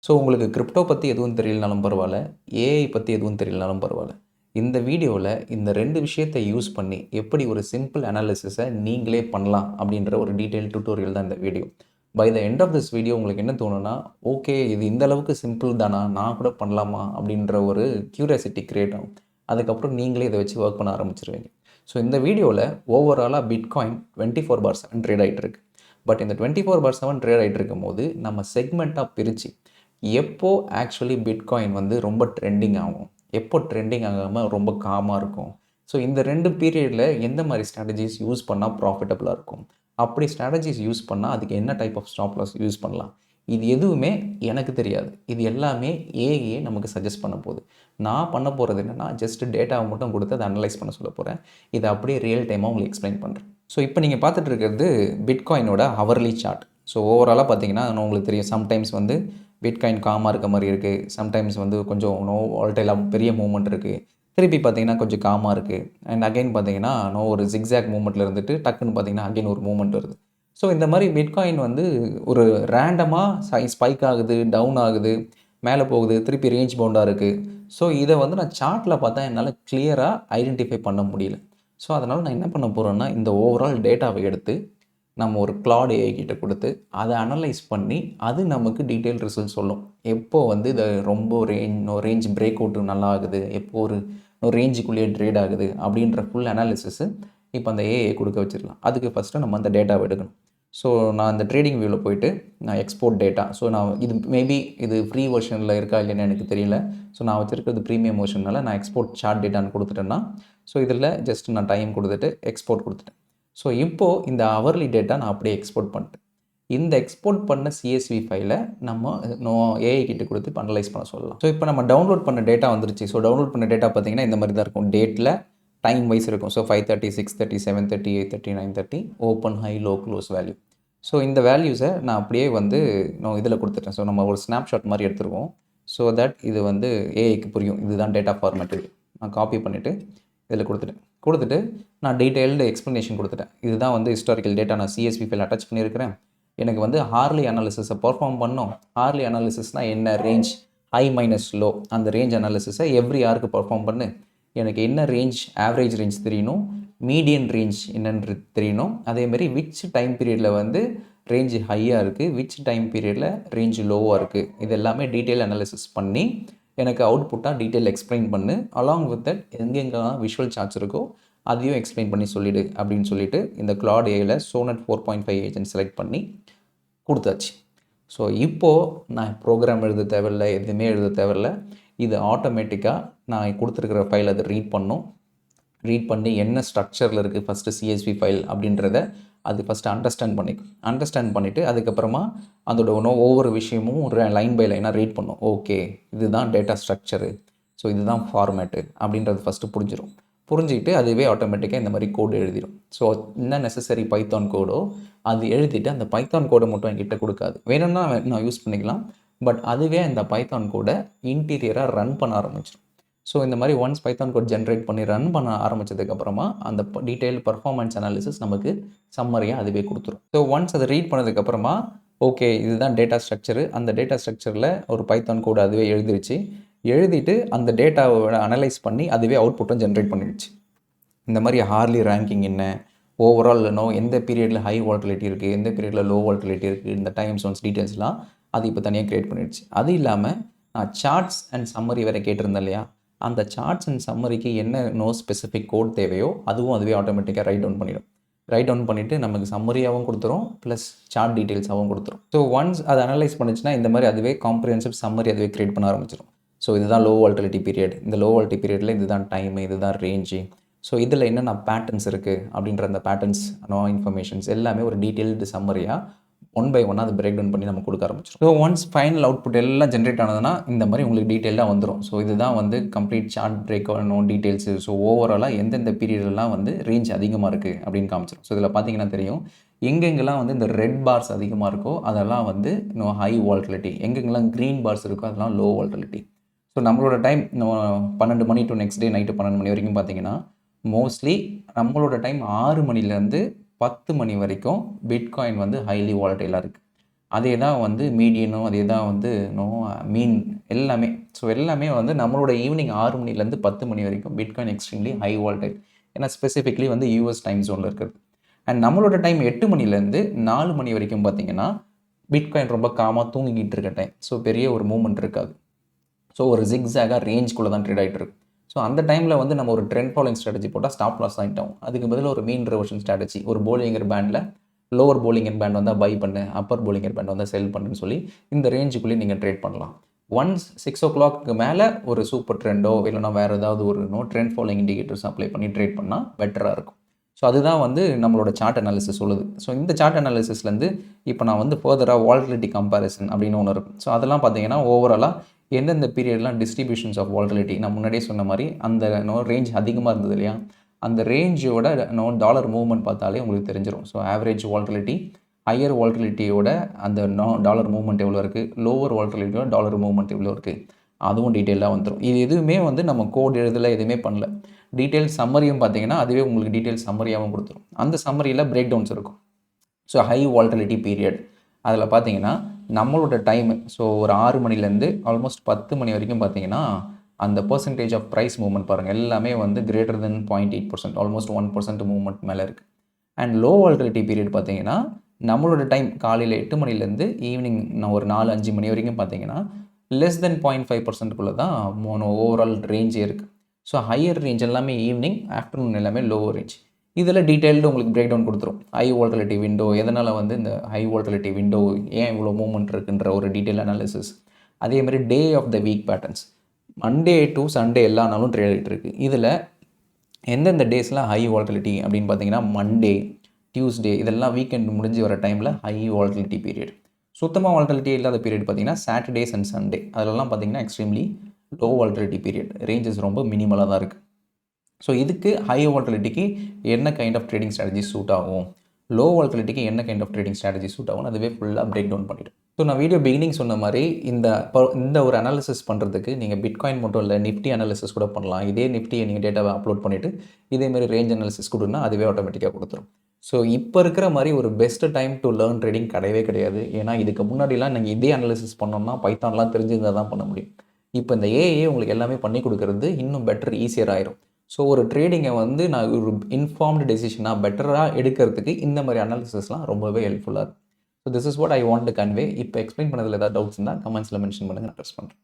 So உங்களுக்கு crypto பற்றி எதுவும் தெரியலனாலும் பரவாயில்ல, ஏஐ பற்றி எதுவும் தெரியலனாலும் பரவாயில்ல. இந்த வீடியோவில் இந்த 2 விஷயத்தை யூஸ் பண்ணி எப்படி ஒரு சிம்பிள் அனாலிசிஸை நீங்களே பண்ணலாம் அப்படின்ற ஒரு டீட்டெயில் டியூட்டோரியல் தான் இந்த video. By the end of this video உங்களுக்கு என்ன தோணுன்னா, ஓகே இது இந்த அளவுக்கு சிம்பிள் தானா, நான் கூட பண்ணலாமா அப்படின்ற ஒரு கியூரியாசிட்டி கிரியேட் ஆகும். அதுக்கப்புறம் நீங்களே இதை வச்சு ஒர்க் பண்ண ஆரம்பிச்சிருவீங்க. ஸோ இந்த வீடியோவில் ஓவராலாக பிட்காயின் 24/7 ட்ரேட் ஆகிட்டு இருக்கு. பட் இந்த 24/7 ட்ரேட் ஆகிட்டு இருக்கும் போது நம்ம செக்மெண்ட்டாக பிரித்து எப்போ ஆக்சுவலி பிட்காயின் வந்து ரொம்ப ட்ரெண்டிங் ஆகும், எப்போ ட்ரெண்டிங் ஆகாமல் ரொம்ப காமாக இருக்கும். ஸோ இந்த 2 பீரியடில் எந்த மாதிரி ஸ்ட்ராட்டஜிஸ் யூஸ் பண்ணால் ப்ராஃபிட்டபுளாக இருக்கும், அப்படி ஸ்ட்ராட்டஜிஸ் யூஸ் பண்ணால் அதுக்கு என்ன type of stop loss use பண்ணலாம், இது எதுவுமே எனக்கு தெரியாது. இது எல்லாமே ஏஐயே நமக்கு சஜஸ்ட் பண்ண போகுது. நான் பண்ண போகிறது என்னென்னா ஜஸ்ட் டேட்டாவை மட்டும் கொடுத்து அதை அனலைஸ் பண்ண சொல்ல போகிறேன். இதை அப்படியே ரியல் டைமாக உங்களுக்கு எக்ஸ்பிளைன் பண்ணுறேன். ஸோ இப்போ நீங்கள் பார்த்துட்டு இருக்கிறது பிட்காயினோட ஹவர்லி சார்ட். ஸோ ஓவராலாக பார்த்தீங்கன்னா உங்களுக்கு தெரியும், சம்டைம்ஸ் வந்து பிட்காயின் காமாக இருக்க மாதிரி இருக்குது, சம்டைம்ஸ் வந்து கொஞ்சம் வால்டைலாக பெரிய மூவ்மெண்ட் இருக்குது, திருப்பி பார்த்தீங்கன்னா கொஞ்சம் காமாக இருக்குது, அண்ட் அகைன் பார்த்தீங்கன்னா ஒரு ஜிக்ஸாக் மூவ்மெண்ட்டில் இருந்துட்டு டக்குன்னு பார்த்தீங்கன்னா அகைன் ஒரு மூவ்மெண்ட் வருது. ஸோ இந்த மாதிரி பிட்காயின் வந்து ஒரு ரேண்டமாக ஸ்பைக் ஆகுது, டவுன் ஆகுது, மேலே போகுது, திருப்பி ரேஞ்ச் பவுண்டாக இருக்குது. ஸோ இதை வந்து நான் சார்ட்டில் பார்த்தா என்னால் கிளியராக ஐடென்டிஃபை பண்ண முடியல. ஸோ அதனால் நான் என்ன பண்ண போகிறேன்னா, இந்த ஓவரால் டேட்டாவை எடுத்து நம்ம ஒரு கிளாட் ஏஐ கிட்ட கொடுத்து அதை அனலைஸ் பண்ணி அது நமக்கு டீட்டெயில் ரிசல்ட் சொல்லும். எப்போது வந்து இதை ரொம்ப ரேஞ்ச் பிரேக் அவுட் நல்லா ஆகுது, எப்போ ஒரு ரேஞ்சுக்குள்ளேயே ட்ரேட் ஆகுது அப்படின்ற ஃபுல் அனாலிசிஸு இப்போ அந்த ஏஐ கொடுக்க வச்சிடலாம். அதுக்கு ஃபஸ்ட்டு நம்ம அந்த டேட்டாவை எடுக்கணும். ஸோ நான் அந்த ட்ரேடிங் வியூவில் போயிட்டு நான் எக்ஸ்போர்ட் டேட்டா, ஸோ நான் இது மேபி இது ஃப்ரீ வெர்ஷனில் இருக்கா இல்லைன்னு எனக்கு தெரியல. ஸோ நான் வச்சுருக்கிறது ப்ரீமியம் வெர்ஷனால் நான் எக்ஸ்போர்ட் சார்ட் டேட்டான்னு கொடுத்துட்டேன்னா, ஸோ இதில் ஜஸ்ட் நான் டைம் கொடுத்துட்டு எக்ஸ்போர்ட் கொடுத்துட்டேன். ஸோ இப்போது இந்த ஹவர்லி டேட்டா நான் அப்படியே எக்ஸ்போர்ட் பண்ணிட்டேன். இந்த எக்ஸ்போர்ட் பண்ண சிஎஸ்வி ஃபைலை நம்ம ஏஐ கிட்ட கொடுத்து அனலைஸ் பண்ண சொல்லலாம். ஸோ இப்போ நம்ம டவுன்லோட் பண்ண டேட்டா வந்துருச்சு. ஸோ டவுன்லோட் பண்ண டேட்டா பார்த்தீங்கன்னா இந்த மாதிரி தான் இருக்கும். டேட்டில் டைம் வைஸ் இருக்கும். So 5:30, 6:30, 7:30, 8:30, 9:30, open, high, low, close value. So இந்த வேல்யூஸை நான் அப்படியே வந்து நான் இதில் கொடுத்துட்டேன். ஸோ நம்ம ஒரு ஸ்னாப்ஷாட் மாதிரி எடுத்துருவோம். ஸோ தட் இது வந்து ஏஐக்கு புரியும், இதுதான் டேட்டா ஃபார்மேட். நான் காப்பி பண்ணிவிட்டு இதில் கொடுத்துட்டு நான் டீட்டெயில்டு எக்ஸ்ப்ளனேஷன் கொடுத்துட்டேன். இதுதான் வந்து ஹிஸ்டாரிக்கல் டேட்டா நான் சிஎஸ்வி ஃபைல் அட்டாச் பண்ணியிருக்கிறேன். எனக்கு வந்து ஹார்லி அனாலிசிஸை பர்ஃபார்ம் பண்ணோம். ஹார்லி அனாலிசிஸ்னால் என்ன, ரேஞ்ச் ஹை மைனஸ் லோ, அந்த ரேஞ்ச் அனாலிசிஸை எவ்ரி ஹாருக்கு பர்ஃபார்ம் பண்ணு. எனக்கு என்ன ரேஞ்ச், ஆவரேஜ் ரேஞ்ச் தெரியணும், மீடியன் ரேஞ்ச் என்னன்றது தெரியணும். அதேமாதிரி விச் டைம் பீரியடில் வந்து ரேஞ்சு ஹையாக இருக்குது, விச் டைம் பீரியடில் ரேஞ்சு லோவாக இருக்குது, இது எல்லாமே டீட்டெயில் அனாலிசிஸ் பண்ணி எனக்கு அவுட்புட்டாக டீட்டெயில் எக்ஸ்பிளைன் பண்ணு. அலாங் வித் தட் எங்கெங்கெல்லாம் விஷுவல் சார்ட்ஸ் இருக்கோ அதையும் எக்ஸ்பிளைன் பண்ணி சொல்லிவிடு அப்படின்னு சொல்லிவிட்டு இந்த கிளாட் ஏஐயில் சோனட் 4.5 ஏஜென்ட் செலக்ட் பண்ணி கொடுத்தாச்சு. ஸோ இப்போது நான் ப்ரோக்ராம் எழுத தேவையில்லை, எதுவுமே எழுத தேவையில்லை. இது ஆட்டோமேட்டிக்காக நான் கொடுத்துருக்கிற ஃபைல் அதை ரீட் பண்ணி என்ன ஸ்ட்ரக்சரில் இருக்குது ஃபஸ்ட்டு சிஎஸ்வி ஃபைல் அப்படின்றத அது ஃபஸ்ட்டு அண்டர்ஸ்டாண்ட் பண்ணிவிட்டு அதுக்கப்புறமா அதோட ஒவ்வொரு விஷயமும் ஒரு லைன் பை லைனாக ரீட் பண்ணும். ஓகே இதுதான் டேட்டா ஸ்ட்ரக்சரு, ஸோ இதுதான் ஃபார்மேட்டு அப்படின்றது ஃபஸ்ட்டு புரிஞ்சுக்கிட்டு அதுவே ஆட்டோமேட்டிக்காக இந்த மாதிரி கோடு எழுதிடும். ஸோ என்ன நெசசரி பைத்தான் கோடோ அது எழுதிட்டு அந்த பைத்தான் கோடை மட்டும் என்கிட்ட கொடுக்காது. வேணும்னா நான் யூஸ் பண்ணிக்கலாம். பட் அதுவே அந்த பைத்தான் கோடை இன்டீரியராக ரன் பண்ண ஆரம்பிச்சிடும். ஸோ இந்த மாதிரி ஒன்ஸ் பைத்தான் கோட் ஜென்ரேட் பண்ணி ரன் பண்ண ஆரம்பித்ததுக்கப்புறமா அந்த டீட்டெயில் பர்ஃபார்மன்ஸ் அனாலிசிஸ் நமக்கு சம்மரியாக அதுவே கொடுத்துரும். ஸோ ஒன்ஸ் அதை ரீட் பண்ணதுக்கப்புறமா ஓகே இதுதான் டேட்டா ஸ்ட்ரக்சரு, அந்த டேட்டா ஸ்ட்ரக்சரில் ஒரு பைத்தான் கோடு அதுவே எழுதிட்டு அந்த டேட்டாவை அனலைஸ் பண்ணி அதுவே அவுட்புட்டும் ஜென்ரேட் பண்ணிடுச்சு. இந்த மாதிரி ஹார்லி ரேங்கிங் என்ன, ஓவரால் எந்த பீரியடில் ஹை வால்டிலிட்டி இருக்குது, எந்த பீரியடில் லோ வால்டிலிட்டி இருக்குது, இந்த டைம் ஜோன்ஸ் டீட்டெயில்ஸ்லாம் அது இப்போ தனியாக க்ரியேட் பண்ணிடுச்சு. அது இல்லாமல் நான் சார்ட்ஸ் அண்ட் சம்மரி வேறு கேட்டிருந்தேன் இல்லையா, அந்த சார்ட்ஸ் அண்ட் சம்மரிக்கு என்ன ஸ்பெசிஃபிக் கோட் தேவையோ அதுவும் அதுவே ஆட்டோமேட்டிக்காக ரைட் டவுன் பண்ணிவிட்டு நமக்கு சம்மரியாகவும் கொடுத்துரும், ப்ளஸ் சார்ட் டீட்டெயில்ஸாகவும் கொடுத்துரும். ஸோ ஒன்ஸ் அதை அனலைஸ் பண்ணிச்சுன்னா இந்த மாதிரி அதுவே காம்ப்ரிஹென்சிவ் சம்மரி அதுவே க்ரியேட் பண்ண ஆரம்பிச்சிடும். ஸோ இதுதான் லோ வால்டிலிட்டி பீரியட், இந்த லோ வால்டிலிட்டி பீரியடில் இதுதான் டைமு, இதுதான் ரேஞ்சு, ஸோ இதில் என்னென்ன பேட்டர்ன்ஸ் இருக்குது அப்படின்ற அந்த பேட்டர்ன்ஸ் இன்ஃபர்மேஷன்ஸ் எல்லாமே ஒரு டீட்டெயில்டு சம்மரியாக ஒன் பை ஒன்னாக அது பிரேக் டவுன் பண்ணி நம்ம கொடுக்க ஆரம்பிச்சிடும். ஸோ ஒன்ஸ் ஃபைனல் அவுட்புட் எல்லாம் ஜென்ரேட் ஆனதுன்னா இந்த மாதிரி உங்களுக்கு டீட்டெயிலாக வந்துடும். ஸோ இதுதான் வந்து complete chart break details. So ஓவராலாக எந்தெந்த பீரியட்லாம் வந்து ரேஞ்ச் அதிகமாக இருக்குது அப்படின்னு காமிச்சிடும். ஸோ இதில் பார்த்தீங்கன்னா தெரியும், எங்கெங்கெல்லாம் வந்து இந்த ரெட் பார்ஸ் அதிகமாக இருக்கோ அதெல்லாம் வந்து ஹை வால்டிலிட்டி, எங்கெங்கெல்லாம் க்ரீன் பார்ஸ் இருக்கோ அதெல்லாம் லோ வால்டிலிட்டி. ஸோ நம்மளோட டைம் 12 மணி டு நெக்ஸ்ட் டே நைட்டு 12 மணி வரைக்கும் பார்த்தீங்கன்னா மோஸ்ட்லி நம்மளோட டைம் 6 மணிலேருந்து 10 மணி வரைக்கும் பிட்காயின் வந்து ஹைலி வாலட்டைலாக இருக்குது. அதே தான் வந்து மீடியனும், அதே தான் வந்து மீன் எல்லாமே. ஸோ எல்லாமே வந்து நம்மளோட ஈவினிங் 6 மணிலேருந்து 10 மணி வரைக்கும் பிட்காயின் எக்ஸ்ட்ரீம்லி ஹை வால்டைல். ஏன்னா ஸ்பெசிஃபிக்லி வந்து யூஎஸ் டைம் ஜோனில் இருக்கிறது. அண்ட் நம்மளோட டைம் 8 மணிலேருந்து 4 மணி வரைக்கும் பார்த்தீங்கன்னா பிட்காயின் ரொம்ப காமாக தூங்கிக்கிட்டு இருக்க டைம். ஸோ பெரிய ஒரு மூவ்மெண்ட் இருக்காது. ஸோ ஒரு ஜிக்ஸாகாக ரேஞ்சுக்குள்ளே தான் ட்ரேட் ஆகிட்டு இருக்கு. ஸோ அந்த டைமில் வந்து நம்ம ஒரு ட்ரெண்ட் ஃபாலோயிங் ஸ்ட்ராட்டஜி போட்டால் ஸ்டாப் லாஸ் ஆகிட்டு ஆகும். அதுக்கு பதில் ஒரு மீன் ரிவர்ஷன் ஸ்ட்ராட்டஜி, ஒரு போலிங்கர் பேண்டில் லோவர் போலிங்கர் பேண்ட் வந்தால் பை பண்ணு, அப்பர் போலிங்கர் பேண்ட் வந்தால் செல் பண்ணுன்னு சொல்லி இந்த ரேஞ்சுக்குள்ளேயே நீங்கள் ட்ரேட் பண்ணலாம். ஒன்ஸ் 6 o'clock மேலே ஒரு சூப்பர் ட்ரெண்டோ இல்லைனா வேறு ஏதாவது ஒரு ட்ரெண்ட் ஃபாலோயிங் இண்டிகேட்டர்ஸ் அப்ளை பண்ணி ட்ரேட் பண்ணால் பெட்டராக இருக்கும். ஸோ அதுதான் வந்து நம்மளோட சார்ட் அனாலிசிஸ் சொல்லுது. ஸோ இந்த சார்ட் அனாலிசிஸ்லேருந்து இப்போ நான் வந்து ஃபர்தராக வால்டிலிட்டி கம்பேரிசன் அப்படின்னு ஒன்று இருக்கும். ஸோ அதெல்லாம் பார்த்தீங்கன்னா ஓவராலாக எந்தெந்த பீரியட்லாம் டிஸ்ட்ரிபியூஷன்ஸ் ஆஃப் வால்டிலிட்டி நான் முன்னாடியே சொன்ன மாதிரி அந்த ரேஞ்ச் அதிகமாக இருந்தது இல்லையா, அந்த ரேஞ்சோட டாலர் மூவ்மெண்ட் பார்த்தாலே உங்களுக்கு தெரிஞ்சிடும். ஸோ ஆவரேஜ் வால்டிலிட்டி, ஹையர் வால்டிலிட்டியோட அந்த டாலர் மூவ்மெண்ட் எவ்வளோ இருக்குது, லோவர் வால்டிலிட்டியோட டாலர் மூவ்மெண்ட் எவ்வளோ இருக்குது, அதுவும் டீட்டெயிலாக வந்துடும். இது எதுவுமே வந்து நம்ம கோட் எழுதலை, எதுவுமே பண்ணல. டீட்டெயில் சம்மரியும் பார்த்தீங்கன்னா அதுவே உங்களுக்கு டீட்டெயில் சம்மரியாகவும் கொடுத்துரும். அந்த சம்மரியில் பிரேக் டவுன்ஸ் இருக்கும். ஸோ ஹை வால்டிலிட்டி பீரியட் அதில் பார்த்தீங்கன்னா நம்மளோட டைமு ஸோ ஒரு 6 மணிலேருந்து ஆல்மோஸ்ட் 10 மணி வரைக்கும் பார்த்தீங்கன்னா அந்த பர்சன்டேஜ் ஆஃப் ப்ரைஸ் மூவ்மெண்ட் பாருங்கள் எல்லாமே வந்து கிரேட்டர் தென் 0.8%, ஆல்மோஸ்ட் 1% மூவ்மெண்ட் மேலே இருக்குது. அண்ட் லோ வால்டிலிட்டி பீரியட் பார்த்தீங்கன்னா நம்மளோட டைம் காலையில் 8 மணிலேருந்து ஈவினிங் ஒரு 4-5 மணி வரைக்கும் பார்த்தீங்கன்னா லெஸ் தென் 0.5%குள்ளே தான் ஓவரால் ரேஞ்சே இருக்குது. ஸோ ஹையர் ரேஞ்ச் எல்லாமே ஈவினிங், ஆஃப்டர்நூன் எல்லாமே லோவர் ரேஞ்ச். இதில் டீட்டெயில்டு உங்களுக்கு பிரேக் டவுன் கொடுத்துரும். ஹை வால்டிலிட்டி விண்டோ எதனால் வந்து இந்த ஹை வால்டிலிட்டி விண்டோ ஏன் இவ்வளோ மூவ்மெண்ட் இருக்குன்ற ஒரு டீட்டெயில் அனாலிசிஸ். அதேமாதிரி day of the week patterns, Monday to Sunday எல்லா நாளும் ட்ரேட் ஆகிட்டு இருக்குது. இதில் எந்தெந்த டேஸ்லாம் ஹை வால்டிலிட்டி அப்படின்னு பார்த்தீங்கன்னா மண்டே, டியூஸ்டே இதெல்லாம் வீக்கெண்ட் முடிஞ்சு வர டைமில் ஹை வால்டிலிட்டி பீரியட். சுத்தமாக வால்டிலிட்டி இல்லாத பீரியட் பார்த்தீங்கன்னா சாட்டர்டேஸ் அண்ட் சண்டே, அதிலெல்லாம் பார்த்தீங்கன்னா extremely low volatility period, ranges ரொம்ப மினிமலாக தான் இருக்குது. ஸோ இதுக்கு ஹை வால்டிலிட்டிக்கு என்ன kind of trading strategy suit ஆகும், லோ வால்டிலிட்டிக்கு என்ன kind of trading strategy suit ஆகும், அதுவே ஃபுல்லாக பிரேக் டவுன் பண்ணிவிடும். ஸோ நான் வீடியோ பிகினிங் சொன்ன மாதிரி இந்த ஒரு அனாலிசிஸ் பண்ணுறதுக்கு நீங்கள் பிட்காயின் மட்டும் இல்லை நிஃப்டி அனாலிசிஸ் கூட பண்ணலாம். இதே நிஃப்டியை நீங்கள் டேட்டாவை அப்லோட் பண்ணிவிட்டு இதேமாதிரி ரேஞ்ச் அனாலிசிஸ் கொடுன்னா அதுவே ஆட்டோமேட்டிக்காக கொடுத்துரும். ஸோ இப்போ இருக்கிற மாதிரி ஒரு best time to learn trading கிடையவே கிடையாது. ஏன்னா இதுக்கு முன்னாடிலாம் நீங்கள் இதே அனாலிசிஸ் பண்ணோம்னா பைத்தான்லாம் தெரிஞ்சிருந்தால் தான் பண்ண முடியும். இப்போ இந்த ஏஐ உங்களுக்கு எல்லாமே பண்ணி கொடுக்கறது இன்னும் பெட்டர், ஈஸியர் ஆயிரும். ஸோ ஒரு ட்ரேடிங்கை வந்து நான் ஒரு இன்ஃபார்ம்டு டெசிஷனாக பெட்டராக எடுக்கிறதுக்கு இந்த மாதிரி அனாலிசிஸ்லாம் ரொம்பவே ஹெல்ப்ஃபுல்லாக இருக்கும். So this is what I want to convey. இப்போ எக்ஸ்பிளைன் பண்ணதில் ஏதாவது டவுட்ஸ் இருந்தால் கமெண்ட்ஸில் மென்ஷன் பண்ணுங்கள், நான் அட்ரஸ் பண்ணுறேன்.